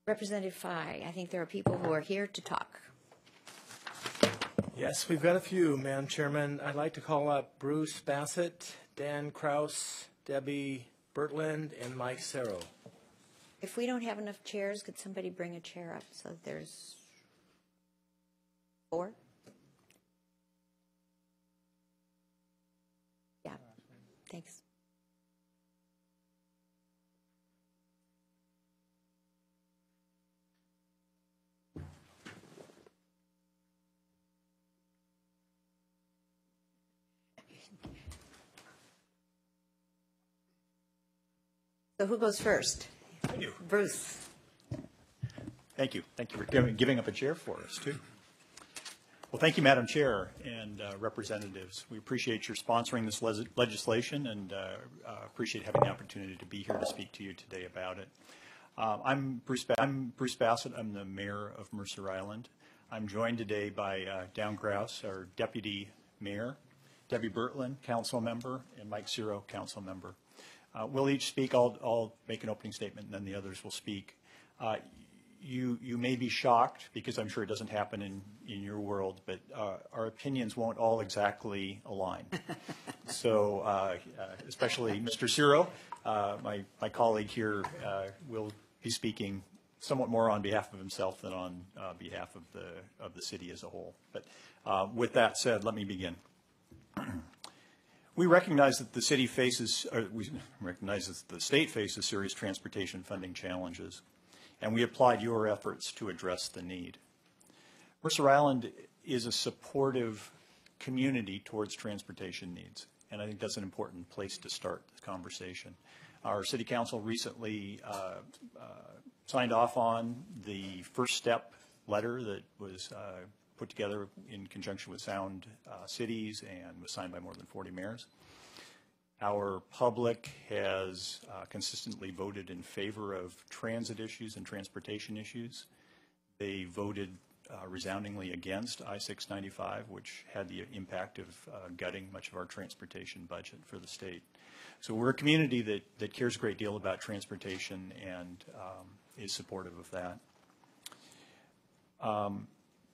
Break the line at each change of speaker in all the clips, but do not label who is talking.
Representative Fye, I think there are people who are here to talk.
Yes, we've got a few, Madam Chairman. I'd like to call up Bruce Bassett, Dan Grausz, Debbie Bertlin, and Mike Cero.
If we don't have enough chairs, could somebody bring a chair up so that there's 4? Yeah, thanks. So who goes first?
I do.
Bruce.
Thank you. Thank you for giving up a chair for us, too. Well, thank you, Madam Chair and representatives. We appreciate your sponsoring this legislation and appreciate having the opportunity to be here to speak to you today about it. I'm Bruce Bassett. I'm the mayor of Mercer Island. I'm joined today by Dan Grausz, our deputy mayor, Debbie Bertlin, council member, and Mike Cero, council member. We'll each speak. I'll make an opening statement, and then the others will speak. You may be shocked, because I'm sure it doesn't happen in your world, but our opinions won't all exactly align. So especially Mr. Cero, my colleague here, will be speaking somewhat more on behalf of himself than on behalf of the city as a whole. But with that said, let me begin. We recognize that the city faces, we recognize that the state faces serious transportation funding challenges, and we applied your efforts to address the need. Mercer Island is a supportive community towards transportation needs, and I think that's an important place to start the conversation. Our city council recently signed off on the first step letter that was put together in conjunction with Sound Cities and was signed by more than 40 mayors. Our public has consistently voted in favor of transit issues and transportation issues. They voted resoundingly against I-695, which had the impact of gutting much of our transportation budget for the state. So we're a community that cares a great deal about transportation and is supportive of that.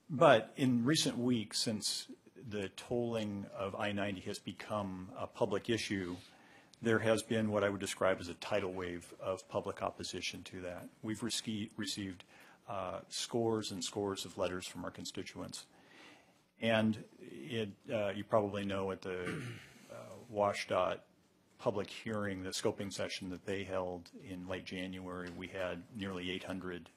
But in recent weeks, since the tolling of I-90 has become a public issue, there has been what I would describe as a tidal wave of public opposition to that. We've received scores and scores of letters from our constituents. And you probably know at the WSDOT public hearing, the scoping session that they held in late January, we had nearly 800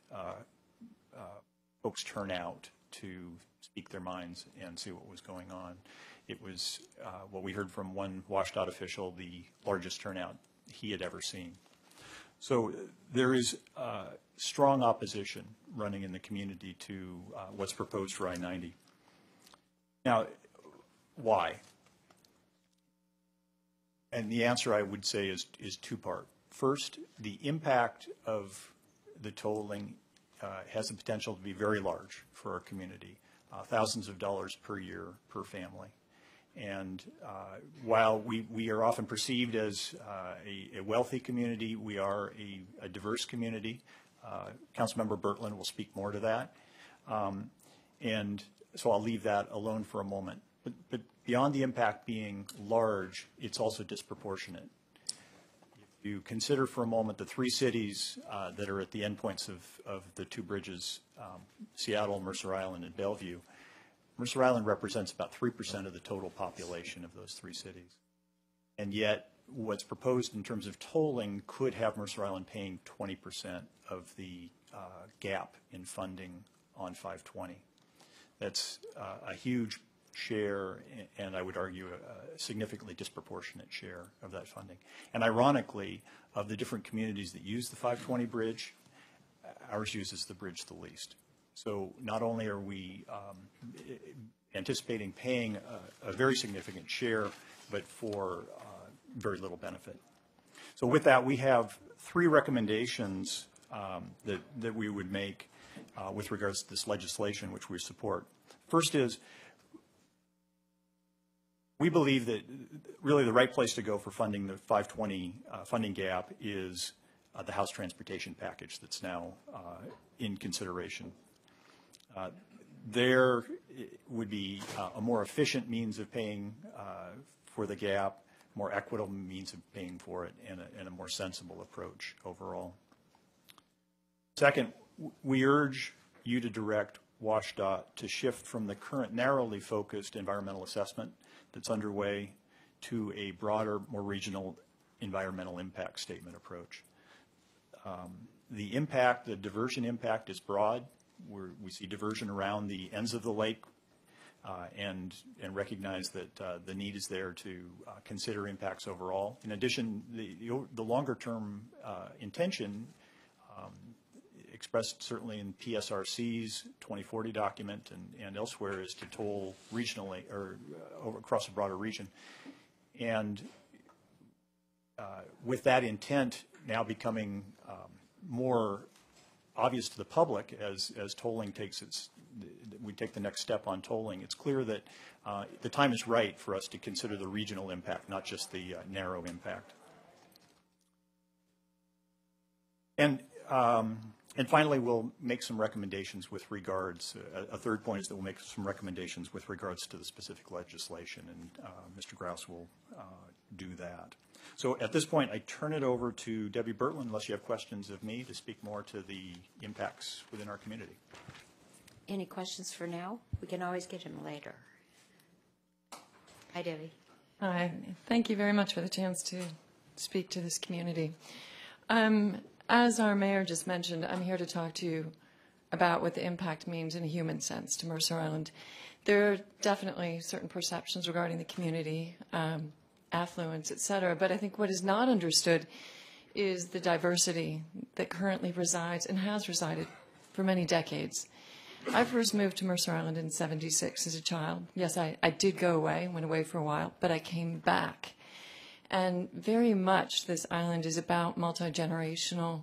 folks turn out to speak their minds and see what was going on. It was what we heard from one WSDOT official, the largest turnout he had ever seen. So there is strong opposition running in the community to what's proposed for I-90. Now, why? And the answer I would say is two-part. First, the impact of the tolling has the potential to be very large for our community, thousands of dollars per year per family. And while we are often perceived as a wealthy community, we are a diverse community. Councilmember Bertlin will speak more to that. And so I'll leave that alone for a moment. But beyond the impact being large, it's also disproportionate. If you consider for a moment the 3 cities that are at the endpoints of the 2 bridges, Seattle, Mercer Island, and Bellevue, Mercer Island represents about 3% of the total population of those 3 cities. And yet, what's proposed in terms of tolling could have Mercer Island paying 20% of the gap in funding on 520. That's a huge share, and I would argue a significantly disproportionate share of that funding. And ironically, of the different communities that use the 520 bridge, ours uses the bridge the least. So not only are we anticipating paying a very significant share, but for very little benefit. So with that, we have 3 recommendations that we would make with regards to this legislation, which we support. First is, we believe that really the right place to go for funding the 520 funding gap is the House transportation package that's now in consideration. There would be a more efficient means of paying for the gap, more equitable means of paying for it, and a more sensible approach overall. Second, we urge you to direct WSDOT to shift from the current narrowly focused environmental assessment that's underway to a broader, more regional environmental impact statement approach. The impact, the diversion impact is broad. We see diversion around the ends of the lake and recognize that the need is there to consider impacts overall. In addition, the longer term intention expressed certainly in PSRC's 2040 document and elsewhere is to toll regionally or across a broader region. And with that intent now becoming more obvious to the public as tolling we take the next step on tolling, it's clear that the time is right for us to consider the regional impact, not just the narrow impact. And finally, we'll make some recommendations with regards, a third point is that we'll make some recommendations with regards to the specific legislation, and Mr. Grausz will do that. So at this point, I turn it over to Debbie Bertlin, unless you have questions of me, to speak more to the impacts within our community.
Any questions for now? We can always get them later. Hi, Debbie.
Hi. Thank you very much for the chance to speak to this community. As our mayor just mentioned, I'm here to talk to you about what the impact means in a human sense to Mercer Island. There are definitely certain perceptions regarding the community, affluence, et cetera, but I think what is not understood is the diversity that currently resides and has resided for many decades. I first moved to Mercer Island in '76 as a child. Yes, I did go away, went away for a while, but I came back. And very much this island is about multi-generational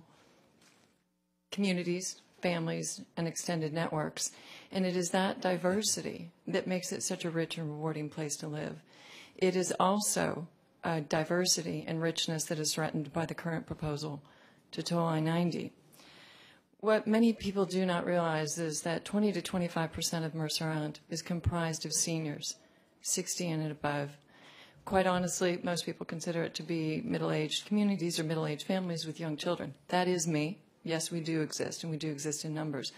communities, families, and extended networks. And it is that diversity that makes it such a rich and rewarding place to live. It is also a diversity and richness that is threatened by the current proposal to toll I-90. What many people do not realize is that 20 to 25% of Mercer Island is comprised of seniors, 60 and above. Quite honestly, most people consider it to be middle-aged communities or middle-aged families with young children. That is me. Yes, we do exist, and we do exist in numbers.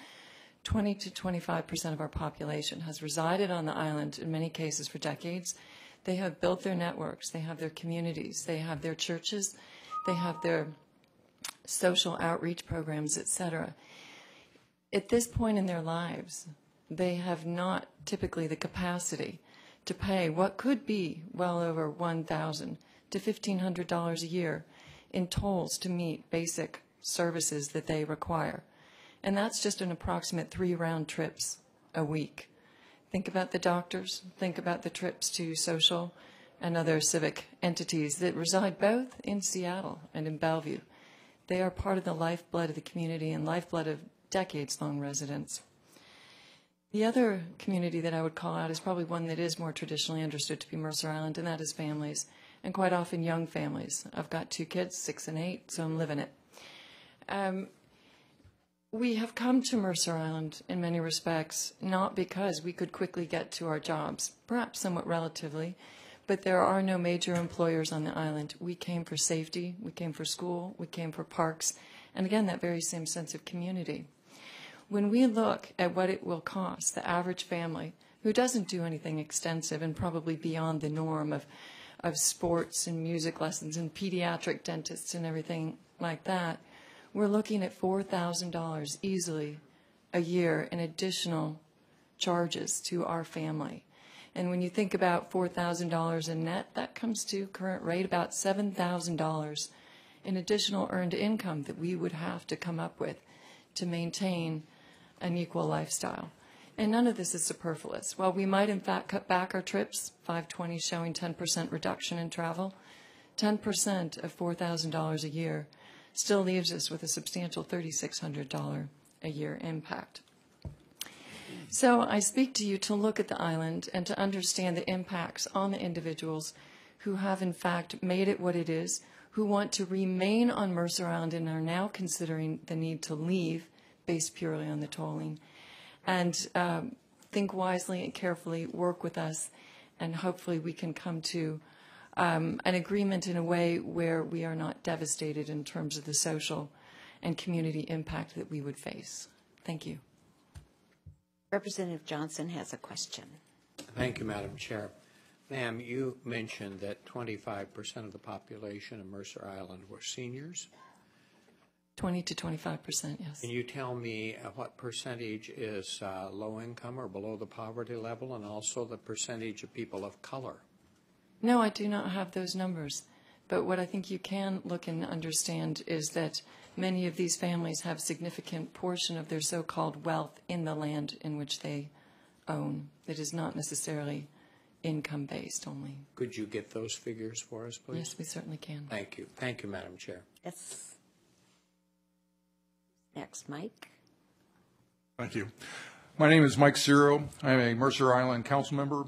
20 to 25% of our population has resided on the island in many cases for decades. They have built their networks. They have their communities. They have their churches. They have their social outreach programs, etc. At this point in their lives, they have not typically the capacity to pay what could be well over $1,000 to $1,500 a year in tolls to meet basic services that they require. And that's just an approximate 3 round trips a week. Think about the doctors, think about the trips to social and other civic entities that reside both in Seattle and in Bellevue. They are part of the lifeblood of the community and lifeblood of decades-long residents. The other community that I would call out is probably one that is more traditionally understood to be Mercer Island, and that is families, and quite often young families. I've got 2 kids, 6 and 8, so I'm living it. We have come to Mercer Island in many respects, not because we could quickly get to our jobs, perhaps somewhat relatively, but there are no major employers on the island. We came for safety, we came for school, we came for parks, and again, that very same sense of community. When we look at what it will cost the average family who doesn't do anything extensive and probably beyond the norm of sports and music lessons and pediatric dentists and everything like that, we're looking at $4,000 easily a year in additional charges to our family. And when you think about $4,000 in net, that comes to current rate about $7,000 in additional earned income that we would have to come up with to maintain an equal lifestyle. And none of this is superfluous. While we might in fact cut back our trips, 520 showing 10% reduction in travel, 10% of $4,000 a year still leaves us with a substantial $3,600 a year impact. So I speak to you to look at the island and to understand the impacts on the individuals who have in fact made it what it is, who want to remain on Mercer Island and are now considering the need to leave based purely on the tolling. And think wisely and carefully, work with us, and hopefully we can come to an agreement in a way where we are not devastated in terms of the social and community impact that we would face. Thank you.
Representative Johnson has a question.
Thank you, Madam Chair. Ma'am, you mentioned that 25% of the population of Mercer Island were seniors.
20 to 25%, yes.
Can you tell me what percentage is low income or below the poverty level, and also the percentage of people of color?
No, I do not have those numbers. But what I think you can look and understand is that many of these families have significant portion of their so-called wealth in the land in which they own. That is not necessarily income-based only.
Could you get those figures for us, please?
Yes, we certainly can.
Thank you. Thank you, Madam Chair.
Yes. Next, Mike.
Thank you. My name is Mike Cero. I'm a Mercer Island council member.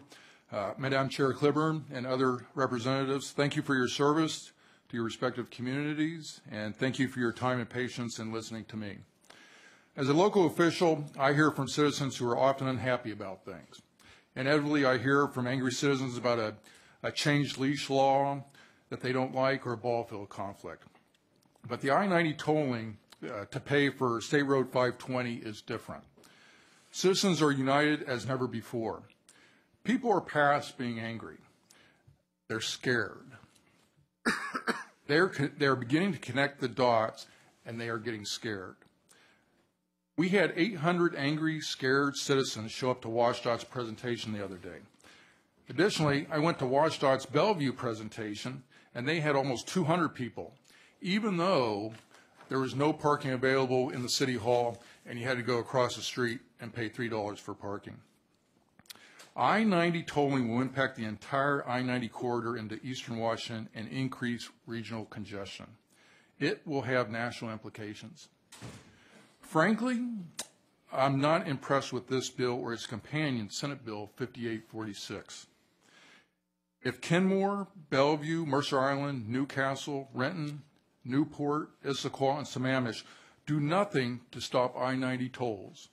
Madam Chair Cliburn and other representatives, thank you for your service to your respective communities, and thank you for your time and patience in listening to me. As a local official, I hear from citizens who are often unhappy about things. Inevitably, I hear from angry citizens about a changed leash law that they don't like or a ball field conflict. But the I-90 tolling to pay for State Road 520 is different. Citizens are united as never before. People are past being angry. They're scared. They're beginning to connect the dots, and they are getting scared. We had 800 angry, scared citizens show up to WashDOT's presentation the other day. Additionally, I went to WashDOT's Bellevue presentation, and they had almost 200 people, even though there was no parking available in the City Hall, and you had to go across the street and pay $3 for parking. I-90 tolling will impact the entire I-90 corridor into eastern Washington and increase regional congestion. It will have national implications. Frankly, I'm not impressed with this bill or its companion, Senate Bill 5846. If Kenmore, Bellevue, Mercer Island, Newcastle, Renton, Newport, Issaquah, and Sammamish do nothing to stop I-90 tolls,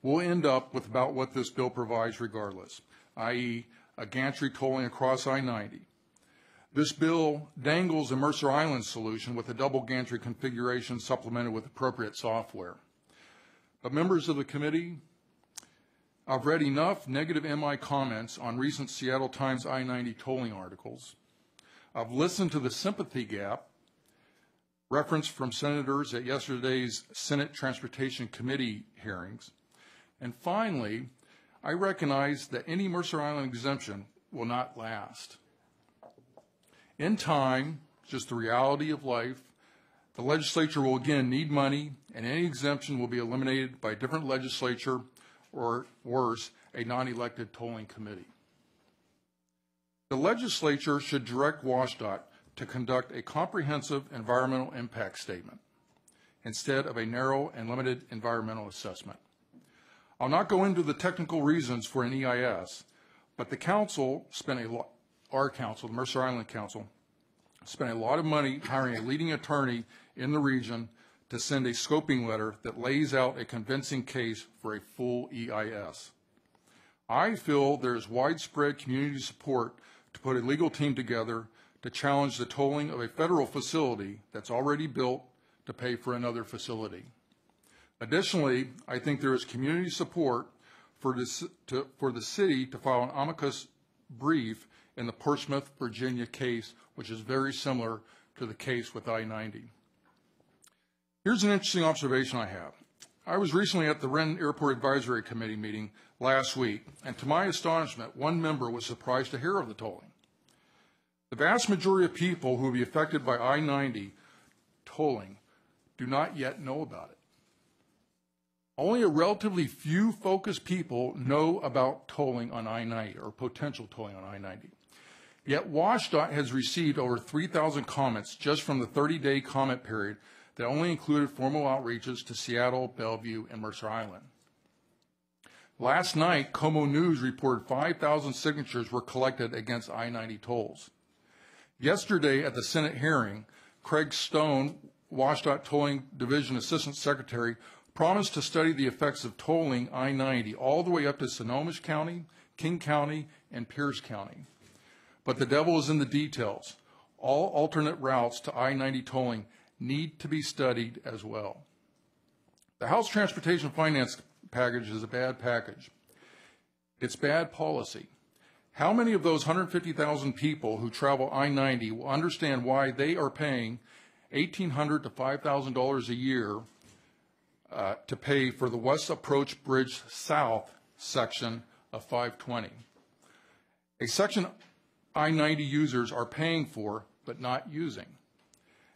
we'll end up with about what this bill provides regardless, i.e. a gantry tolling across I-90. This bill dangles a Mercer Island solution with a double gantry configuration supplemented with appropriate software. But members of the committee, I've read enough negative MI comments on recent Seattle Times I-90 tolling articles. I've listened to the sympathy gap referenced from senators at yesterday's Senate Transportation Committee hearings. And finally, I recognize that any Mercer Island exemption will not last. In time, just the reality of life, the legislature will again need money, and any exemption will be eliminated by a different legislature, or worse, a non-elected tolling committee. The legislature should direct WashDOT to conduct a comprehensive environmental impact statement instead of a narrow and limited environmental assessment. I'll not go into the technical reasons for an EIS, but the council spent our council, the Mercer Island Council, spent a lot of money hiring a leading attorney in the region to send a scoping letter that lays out a convincing case for a full EIS. I feel there is widespread community support to put a legal team together to challenge the tolling of a federal facility that's already built to pay for another facility. Additionally, I think there is community support for the city to file an amicus brief in the Portsmouth, Virginia case, which is very similar to the case with I-90. Here's an interesting observation I have. I was recently at the Renton Airport Advisory Committee meeting last week, and to my astonishment, one member was surprised to hear of the tolling. The vast majority of people who will be affected by I-90 tolling do not yet know about it. Only a relatively few focused people know about tolling on I-90 or potential tolling on I-90. Yet WashDOT has received over 3,000 comments just from the 30-day comment period that only included formal outreaches to Seattle, Bellevue, and Mercer Island. Last night, Como News reported 5,000 signatures were collected against I-90 tolls. Yesterday at the Senate hearing, Craig Stone, WashDOT Tolling Division Assistant Secretary, promised to study the effects of tolling I-90 all the way up to Snohomish County, King County, and Pierce County. But the devil is in the details. All alternate routes to I-90 tolling need to be studied as well. The House Transportation Finance package is a bad package. It's bad policy. How many of those 150,000 people who travel I-90 will understand why they are paying $1,800 to $5,000 a year to pay for the West Approach Bridge South section of 520? A section I-90 users are paying for but not using.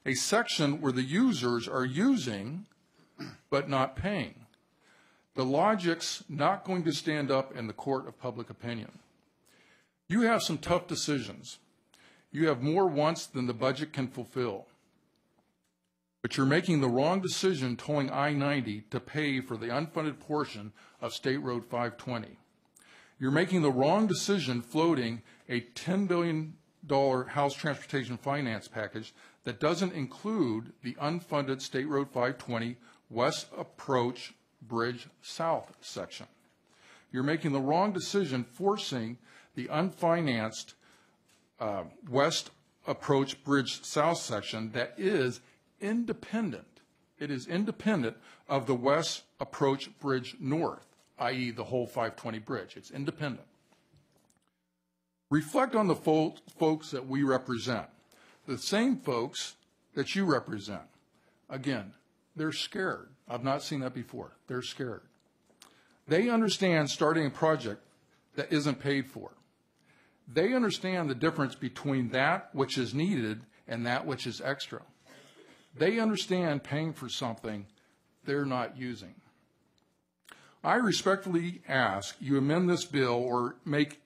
A section where the users are using but not paying. The logic's not going to stand up in the court of public opinion. You have some tough decisions. You have more wants than the budget can fulfill. But you're making the wrong decision tolling I-90 to pay for the unfunded portion of State Road 520. You're making the wrong decision floating a $10 billion House Transportation Finance package that doesn't include the unfunded State Road 520 West Approach Bridge South section. You're making the wrong decision forcing the unfinanced West Approach Bridge South section that is independent. It is independent of the West Approach Bridge North, i.e. the whole 520 bridge. It's independent. Reflect on the folks that we represent, the same folks that you represent. Again, they're scared. I've not seen that before. They're scared. They understand starting a project that isn't paid for. They understand the difference between that which is needed and that which is extra. They understand paying for something they're not using. I respectfully ask you amend this bill or make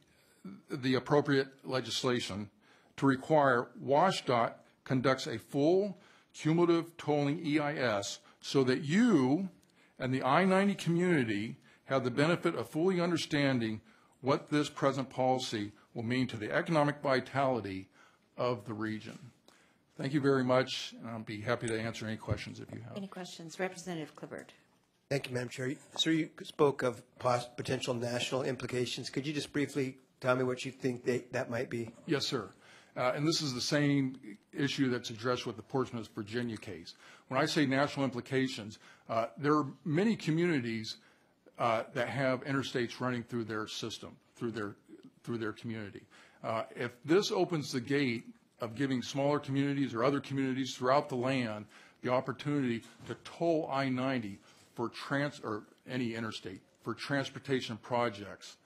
the appropriate legislation to require WashDOT conducts a full cumulative tolling EIS so that you and the I-90 community have the benefit of fully understanding what this present policy will mean to the economic vitality of the region. Thank you very much, and I'll be happy to answer any questions if you have.
Any questions? Representative Clifford.
Thank you, Madam Chair. Sir, you spoke of potential national implications. Could you just briefly tell me what you think that might be?
Yes, sir. And this is the same issue that's addressed with the Portsmouth, Virginia case. When I say national implications, there are many communities that have interstates running through their system, through their community. If this opens the gate of giving smaller communities or other communities throughout the land the opportunity to toll I-90 for or any interstate for transportation projects,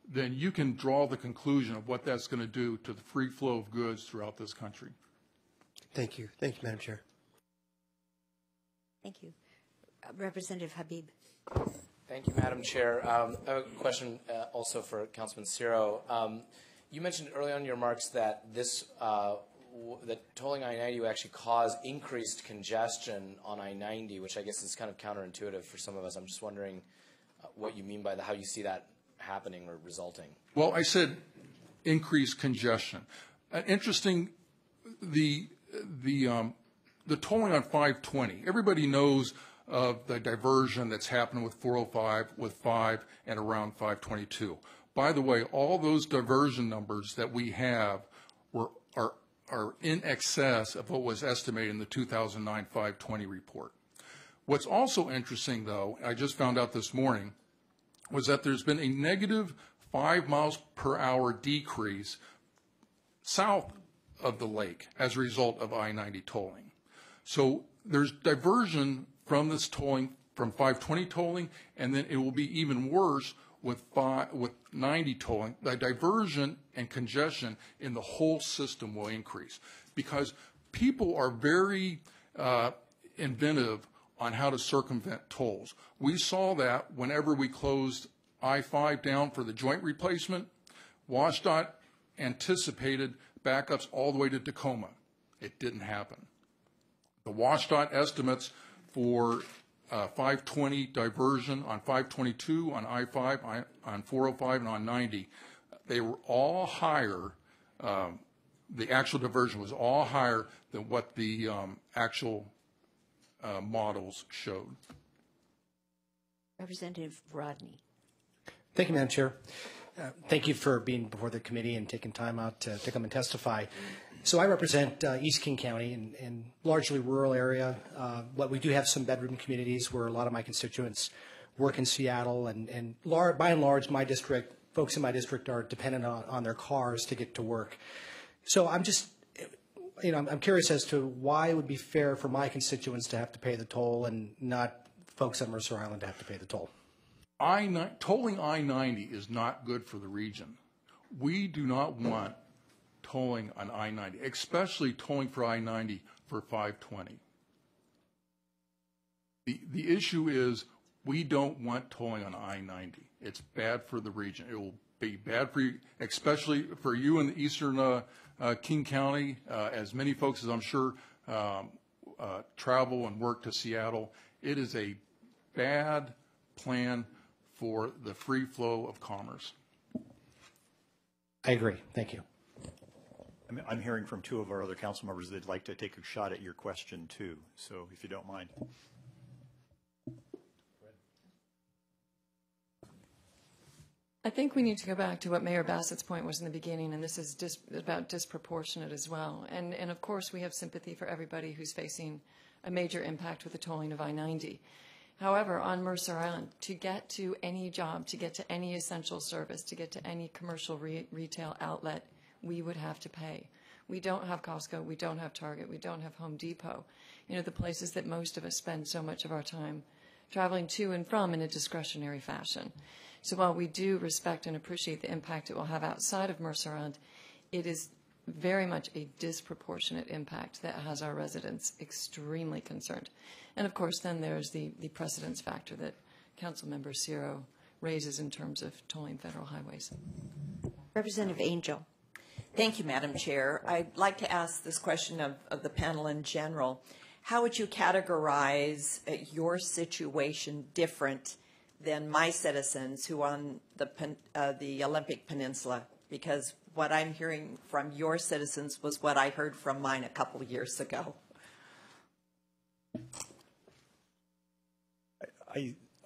then you can draw the conclusion of what that's going to do to the free flow of goods throughout this country.
Thank you. Thank you, Madam Chair.
Thank you. Representative Habib.
Thank you, Madam Chair. I have a question also for Councilman Cero. You mentioned early on in your remarks that that tolling I-90 would actually cause increased congestion on I-90, which I guess is kind of counterintuitive for some of us. I'm just wondering what you mean by how you see that happening or resulting.
Well, I said increased congestion. Interesting, the tolling on 520. Everybody knows of the diversion that's happened with 405, with 5, and around 522. By the way, all those diversion numbers that we have are in excess of what was estimated in the 2009 520 report. What's also interesting, though, I just found out this morning, was that there's been a negative 5 miles per hour decrease south of the lake as a result of I-90 tolling. So there's diversion from this tolling, from 520 tolling, and then it will be even worse with 90 tolling. The diversion and congestion in the whole system will increase because people are very inventive on how to circumvent tolls. We saw that whenever we closed I-5 down for the joint replacement. WashDOT anticipated backups all the way to Tacoma. It didn't happen. The WashDOT estimates for 520 diversion on 522, on I-5, on 405, and on 90, they were all higher the actual diversion was all higher than what the actual models showed.
Representative Rodney.
Thank you, Madam Chair. Thank you for being before the committee and taking time out to come and testify. So I represent East King County in largely rural area, but we do have some bedroom communities where a lot of my constituents work in Seattle, and by and large, my district, folks in my district are dependent on their cars to get to work. So I'm just, I'm curious as to why it would be fair for my constituents to have to pay the toll and not folks on Mercer Island to have to pay the toll.
Tolling I-90 is not good for the region. We do not want tolling on I-90, especially tolling for I-90 for 520. The issue is we don't want tolling on I-90. It's bad for the region. It will be bad for you, especially for you in the eastern King County, as many folks as I'm sure travel and work to Seattle. It is a bad plan for the free flow of commerce.
I agree. Thank you.
I'm hearing from two of our other council members that'd like to take a shot at your question too. So if you don't mind.
I think we need to go back to what Mayor Bassett's point was in the beginning, and this is about disproportionate as well. And of course, we have sympathy for everybody who's facing a major impact with the tolling of I-90. However, on Mercer Island, to get to any job, to get to any essential service, to get to any commercial retail outlet, we would have to pay. We don't have Costco, we don't have Target, we don't have Home Depot. The places that most of us spend so much of our time traveling to and from in a discretionary fashion. So while we do respect and appreciate the impact it will have outside of Mercer Island, it is very much a disproportionate impact that has our residents extremely concerned. And of course, then there's the precedence factor that Councilmember Cero raises in terms of tolling federal highways.
Representative Angel.
Thank you, Madam Chair. I'd like to ask this question of the panel in general. How would you categorize your situation different than my citizens who are on the Olympic Peninsula? Because what I'm hearing from your citizens was what I heard from mine a couple of years ago.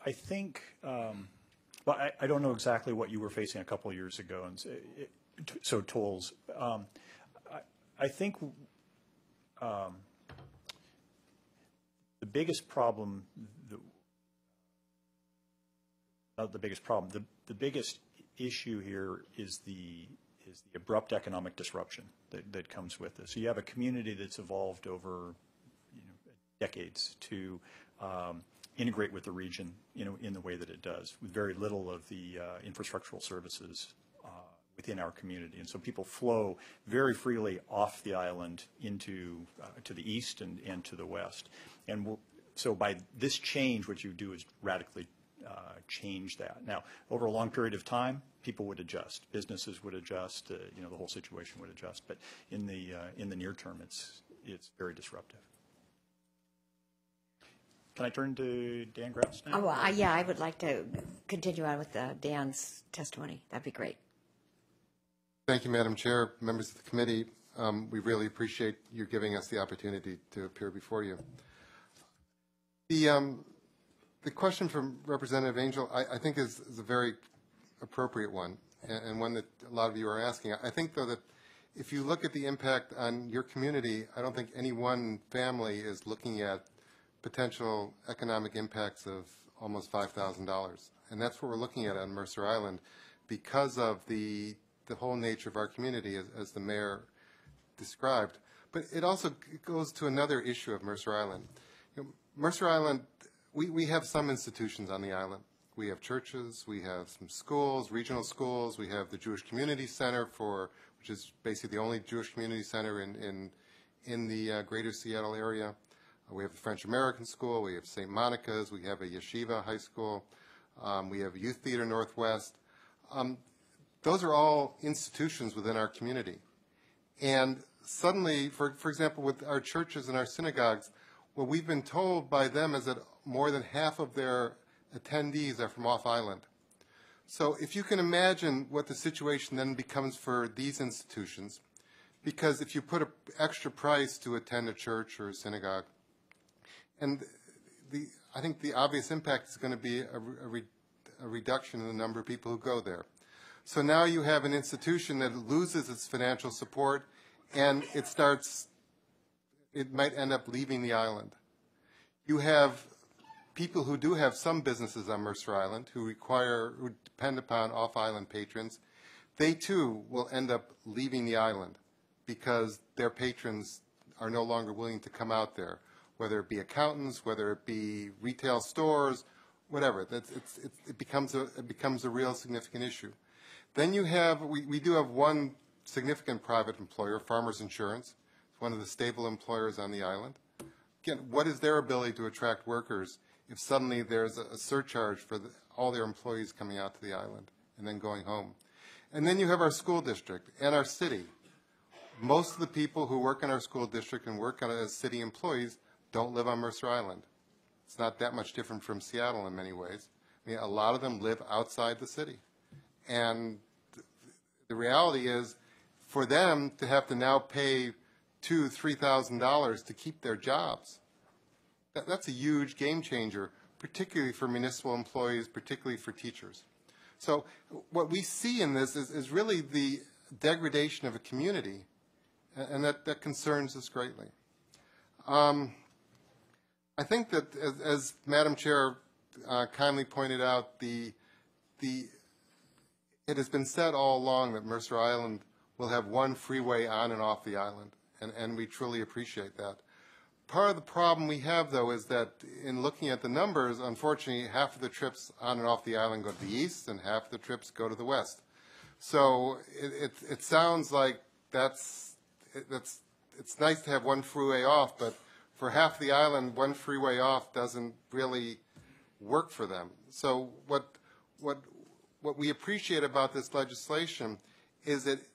I think, but I don't know exactly what you were facing a couple of years ago, and so tolls. I think the biggest problem, the biggest issue here is the abrupt economic disruption that comes with this. So you have a community that's evolved over decades to integrate with the region, in the way that it does, with very little of the infrastructural services within our community. And so people flow very freely off the island into to the east and to the west. And so by this change, what you do is radically change that. Now, over a long period of time, people would adjust, businesses would adjust, the whole situation would adjust. But in the near term, it's very disruptive. Can I turn to Dan Grausz now?
Oh, yeah, I would like to continue on with Dan's testimony. That'd be great.
Thank you, Madam Chair, members of the committee. We really appreciate you giving us the opportunity to appear before you. The question from Representative Angel, I think, is a very appropriate one, and one that a lot of you are asking. I think, though, that if you look at the impact on your community, I don't think any one family is looking at potential economic impacts of almost $5,000. And that's what we're looking at on Mercer Island because of the whole nature of our community, as the mayor described. But it also goes to another issue of Mercer Island. Mercer Island, we have some institutions on the island. We have churches, we have some schools, regional schools, we have the Jewish Community Center, which is basically the only Jewish community center in the greater Seattle area. We have the French American School, we have St. Monica's, we have a yeshiva high school, we have Youth Theater Northwest. Those are all institutions within our community. And suddenly, for example, with our churches and our synagogues, what we've been told by them is that more than half of their attendees are from off-island. So if you can imagine what the situation then becomes for these institutions, because if you put an extra price to attend a church or a synagogue, and I think the obvious impact is going to be a reduction in the number of people who go there. So now you have an institution that loses its financial support, and it might end up leaving the island. You have people who do have some businesses on Mercer Island who depend upon off-island patrons. They too will end up leaving the island because their patrons are no longer willing to come out there, whether it be accountants, whether it be retail stores, whatever. It becomes a real significant issue. Then we do have one significant private employer, Farmers Insurance. It's one of the stable employers on the island. Again, what is their ability to attract workers if suddenly there's a surcharge for all their employees coming out to the island and then going home? And then you have our school district and our city. Most of the people who work in our school district and work as city employees don't live on Mercer Island. It's not that much different from Seattle in many ways. I mean, a lot of them live outside the city. And the reality is, for them to have to now pay $2,000, $3,000 to keep their jobs, that's a huge game changer, particularly for municipal employees, particularly for teachers. So what we see in this is really the degradation of a community, and that concerns us greatly. I think that, as Madam Chair kindly pointed out, it has been said all along that Mercer Island will have one freeway on and off the island, and we truly appreciate that. Part of the problem we have, though, is that in looking at the numbers, unfortunately, half of the trips on and off the island go to the east, and half of the trips go to the west. So it sounds like it's nice to have one freeway off, but for half the island, one freeway off doesn't really work for them. So what we appreciate about this legislation is it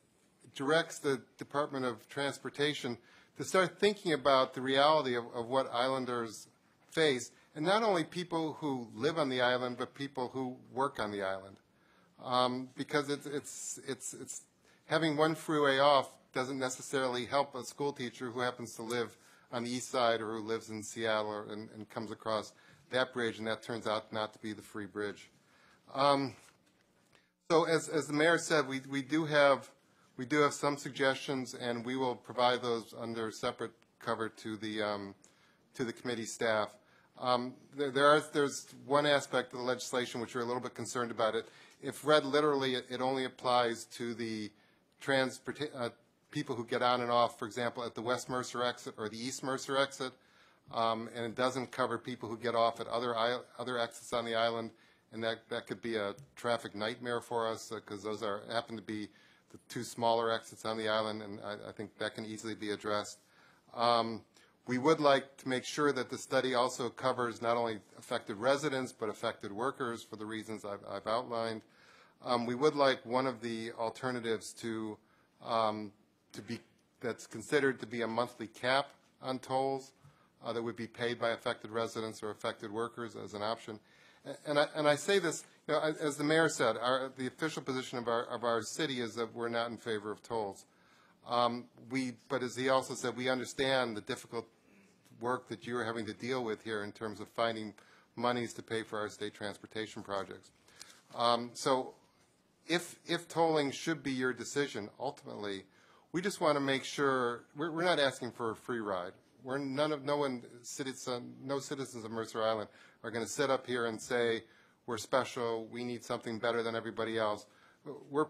directs the Department of Transportation to start thinking about the reality of what islanders face, and not only people who live on the island, but people who work on the island. Because it's having one freeway off doesn't necessarily help a school teacher who happens to live on the east side or who lives in Seattle and comes across that bridge, and that turns out not to be the free bridge. So as the mayor said, we do have some suggestions, and we will provide those under separate cover to the committee staff. There's one aspect of the legislation which we're a little bit concerned about. It. If read literally, it only applies to the people who get on and off, for example, at the West Mercer exit or the East Mercer exit, and it doesn't cover people who get off at other exits on the island, and that could be a traffic nightmare for us because those happen to be the two smaller exits on the island, and I think that can easily be addressed. We would like to make sure that the study also covers not only affected residents but affected workers for the reasons I've outlined. We would like one of the alternatives that's considered to be a monthly cap on tolls that would be paid by affected residents or affected workers as an option. And I say this, as the mayor said, the official position of our city is that we're not in favor of tolls. But as he also said, we understand the difficult work that you are having to deal with here in terms of finding monies to pay for our state transportation projects. So if tolling should be your decision, ultimately, we just want to make sure we're not asking for a free ride. No citizens of Mercer Island are going to sit up here and say we're special, we need something better than everybody else. We're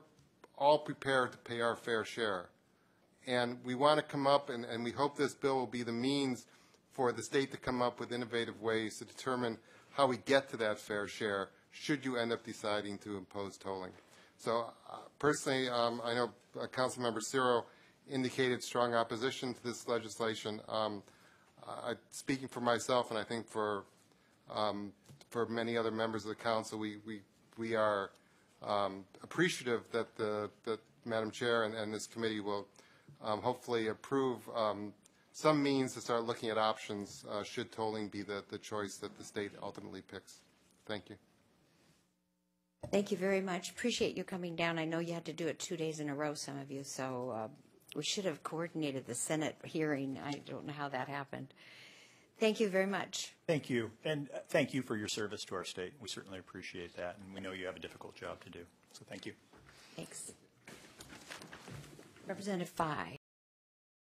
all prepared to pay our fair share. And we want to come up, and we hope this bill will be the means for the state to come up with innovative ways to determine how we get to that fair share should you end up deciding to impose tolling. So personally, I know Councilmember Cero indicated strong opposition to this legislation. Speaking for myself, and I think for many other members of the council, we are appreciative that Madam Chair and this committee will hopefully approve some means to start looking at options should tolling be the choice that the state ultimately picks. Thank you.
Thank you very much. Appreciate you coming down. I know you had to do it 2 days in a row, some of you, so We should have coordinated the Senate hearing. I don't know how that happened. Thank you very much.
Thank you, and thank you for your service to our state. We certainly appreciate that, and we know you have a difficult job to do. So thank you.
Thanks. Representative Fye.